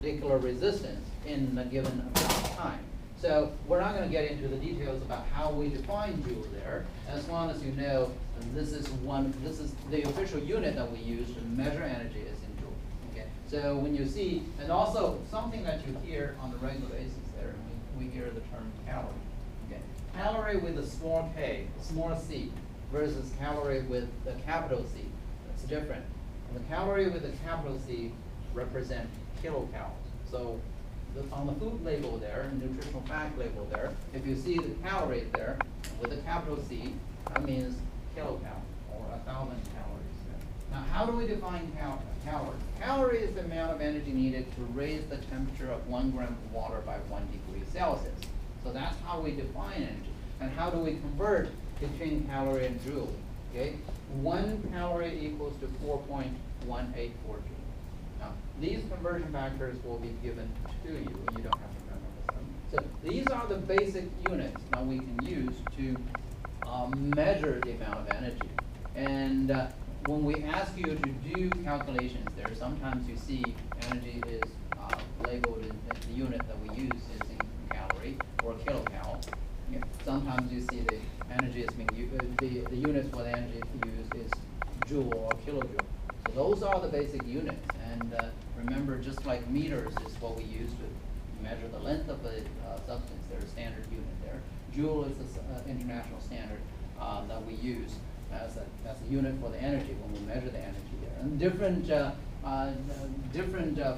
particular resistance in a given amount of time. So we're not going to get into the details about how we define joule there, as long as you know this is the official unit that we use to measure energy is in joule. Okay. So when you see, and also something that you hear on a regular basis there, we hear the term calorie. Okay. Calorie with a small k, small c, versus calorie with the capital C. That's different. And the calorie with the capital C represent kilocalories. So on the food label there, nutritional fact label there, if you see the calories there with a capital C, that means kilocalorie or 1,000 calories there. Now, how do we define calorie? Calorie is the amount of energy needed to raise the temperature of 1 gram of water by 1 degree Celsius. So that's how we define energy. And how do we convert between calorie and joule? Okay, 1 calorie equals to 4.184 joules. Now, these conversion factors will be given to you. You don't have to remember them. So these are the basic units that we can use to measure the amount of energy. And when we ask you to do calculations there, sometimes you see energy is labeled in the unit that we use is in calorie or kilocal. Yeah. Sometimes you see the energy is being used, the units for the energy used is joule or kilojoule. So those are the basic units. And remember, just like meters is what we use to measure the length of the substance, there's a standard unit there. Joule is the international standard that we use as a unit for the energy when we measure the energy there. And different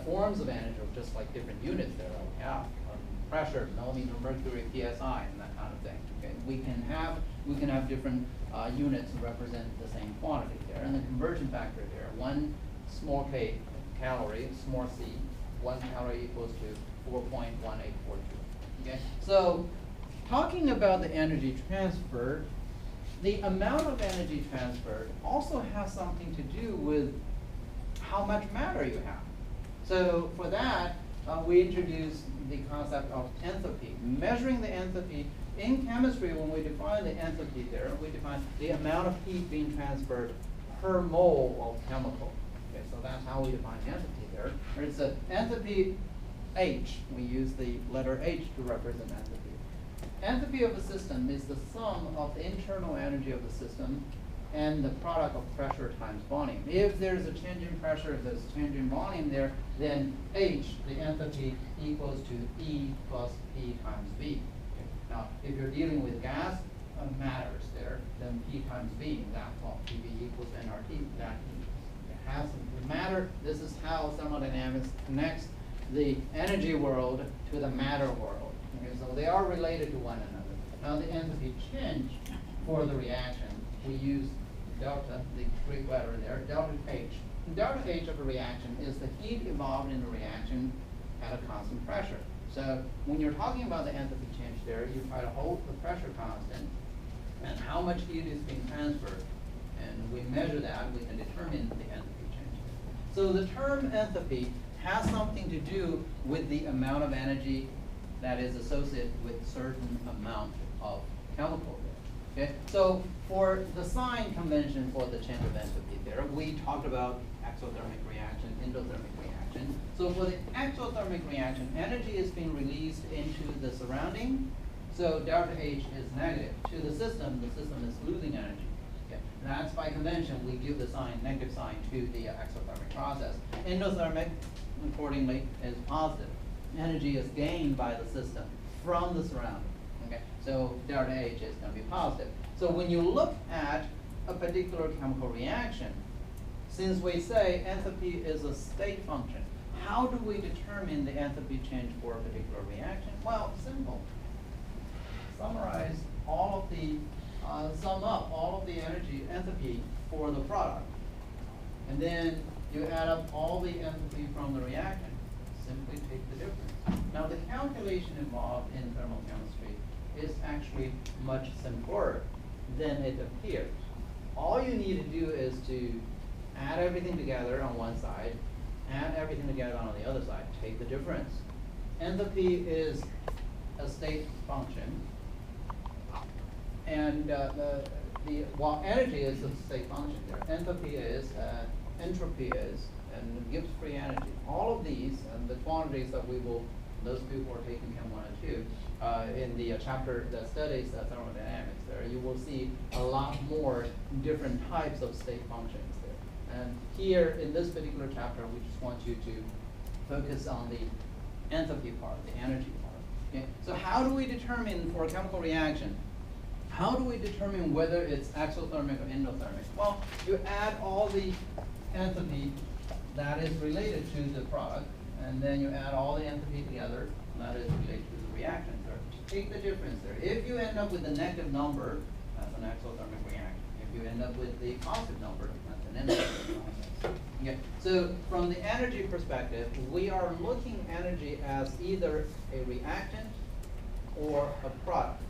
forms of energy, just like different units there that we have. Pressure, millimeter mercury, psi, and that kind of thing. Okay, we can have different units represent the same quantity there, and the conversion factor there. 1 small k calorie, small c, 1 calorie equals to 4.184 joules. Okay, so talking about the energy transferred, the amount of energy transferred also has something to do with how much matter you have. So for that, we introduce the concept of enthalpy, measuring the enthalpy. In chemistry, when we define the enthalpy there, we define the amount of heat being transferred per mole of chemical. Okay, so that's how we define enthalpy there. It's an enthalpy H. We use the letter H to represent enthalpy. Enthalpy of a system is the sum of the internal energy of the system and the product of pressure times volume. If there's a change in pressure, if there's a change in volume there, then H, the enthalpy, equals to E plus P times V. Okay. Now, if you're dealing with gas matters there, then P times V, that's all. PV equals nRT. That has the matter. This is how thermodynamics connects the energy world to the matter world. Okay, so they are related to one another. Now, the enthalpy change for the reaction, we use delta, the Greek letter there, delta H. Delta H of a reaction is the heat evolved in the reaction at a constant pressure. So when you're talking about the enthalpy change there, you try to hold the pressure constant and how much heat is being transferred. And we measure that, we can determine the enthalpy change. So the term enthalpy has something to do with the amount of energy that is associated with a certain amount of chemical. Okay, so for the sign convention for the change of enthalpy there, we talked about exothermic reaction, endothermic reaction. So for the exothermic reaction, energy is being released into the surrounding. So delta H is negative. To the system is losing energy. Okay, that's by convention, we give the sign, negative sign to the exothermic process. Endothermic, accordingly, is positive. Energy is gained by the system from the surrounding. Okay, so delta H is going to be positive. So when you look at a particular chemical reaction, since we say enthalpy is a state function, how do we determine the enthalpy change for a particular reaction? Well, simple. Summarize all of the, sum up all of the energy, enthalpy for the product. And then you add up all the enthalpy from the reaction. Simply take the difference. Now the calculation involved in thermochemistry is actually much simpler than it appears. All you need to do is to add everything together on one side, add everything together on the other side, take the difference. Enthalpy is a state function, and while energy is a state function there, enthalpy is, entropy is and it gives free energy. All of these, and the quantities that we will, those people who are taking Chem 1 and 2, in the chapter that studies thermodynamics there, you will see a lot more different types of state functions there. And here, in this particular chapter, we just want you to focus on the enthalpy part, the energy part. Okay? So how do we determine, for a chemical reaction, how do we determine whether it's exothermic or endothermic? Well, you add all the enthalpy that is related to the product, and then you add all the enthalpy together that is related to the reactant there. Take the difference there. If you end up with a negative number, that's an exothermic reaction. If you end up with the positive number, that's an endothermic process. Okay. So from the energy perspective, we are looking energy as either a reactant or a product.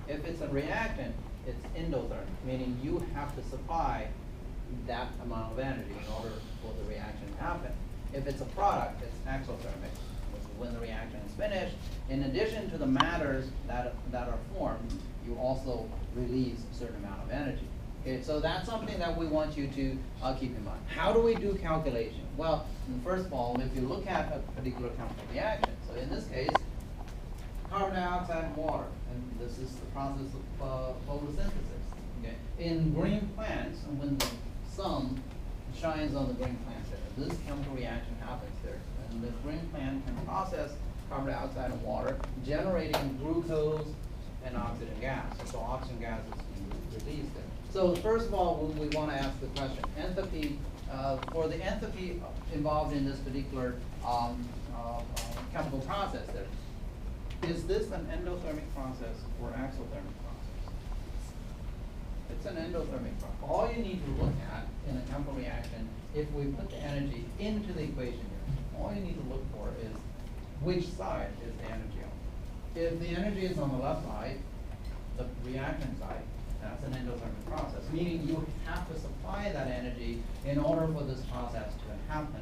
If it's a reactant, it's endothermic, meaning you have to supply that amount of energy in order for the reaction to happen. If it's a product, it's exothermic, which is when the reaction is finished. In addition to the matters that are formed, you also release a certain amount of energy. Okay, so that's something that we want you to keep in mind. How do we do calculation? Well, first of all, if you look at a particular chemical reaction, so in this case, carbon dioxide and water, and this is the process of photosynthesis. Okay? In green plants, and when the sun shines on the green plant there, this chemical reaction happens there. And the green plant can process carbon dioxide and water, generating glucose and oxygen gas. So oxygen gas is released there. So first of all, we want to ask the question, enthalpy, for the enthalpy involved in this particular chemical process there, is this an endothermic process or exothermic process? It's an endothermic process. All you need to look at in a chemical reaction, if we put the energy into the equation here, all you need to look for is which side is the energy on. If the energy is on the left side, the reactant side, that's an endothermic process, meaning you have to supply that energy in order for this process to happen.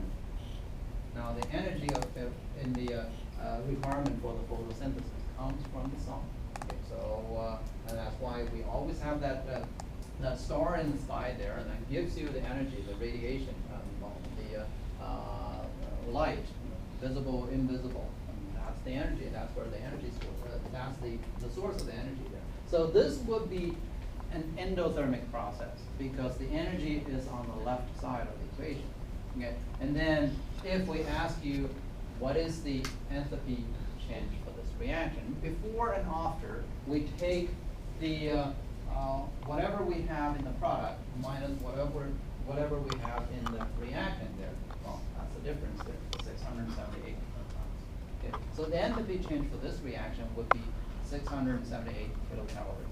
Now, the energy in the requirement for the photosynthesis comes from the sun. Okay, so, and that's why we always have that star in the sky there, and that gives you the energy, the radiation, the light, visible, invisible. And that's the energy. That's where the energy source. That's the source of the energy there. So this would be an endothermic process because the energy is on the left side of the equation. Okay, and then if we ask you what is the enthalpy change for this reaction, before and after, we take the whatever we have in the product minus whatever we have in the reactant there. Well, that's the difference there, 678 kilotons. Okay, so the enthalpy change for this reaction would be 678 kilocalories.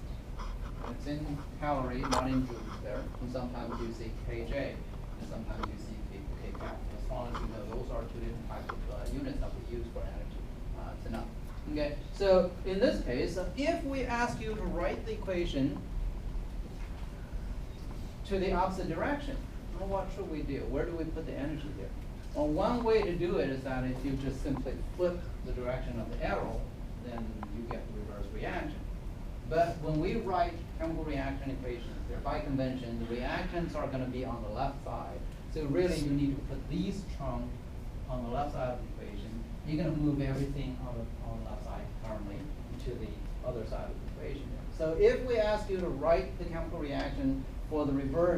It's in calorie, not in joules there. And sometimes you see kJ, and sometimes you see kcal. As long as you know those are two different types of units that we use for energy. It's enough. Okay, so in this case, if we ask you to write the equation to the opposite direction, well, what should we do? Where do we put the energy there? Well, one way to do it is that if you just simply flip the direction of the arrow, then you get the reverse reaction. But when we write chemical reaction equations, they're by convention, the reactants are going to be on the left side. So really you need to put these chunks on the left side of the equation. You're going to move everything on the left side currently to the other side of the equation. So if we ask you to write the chemical reaction for the reverse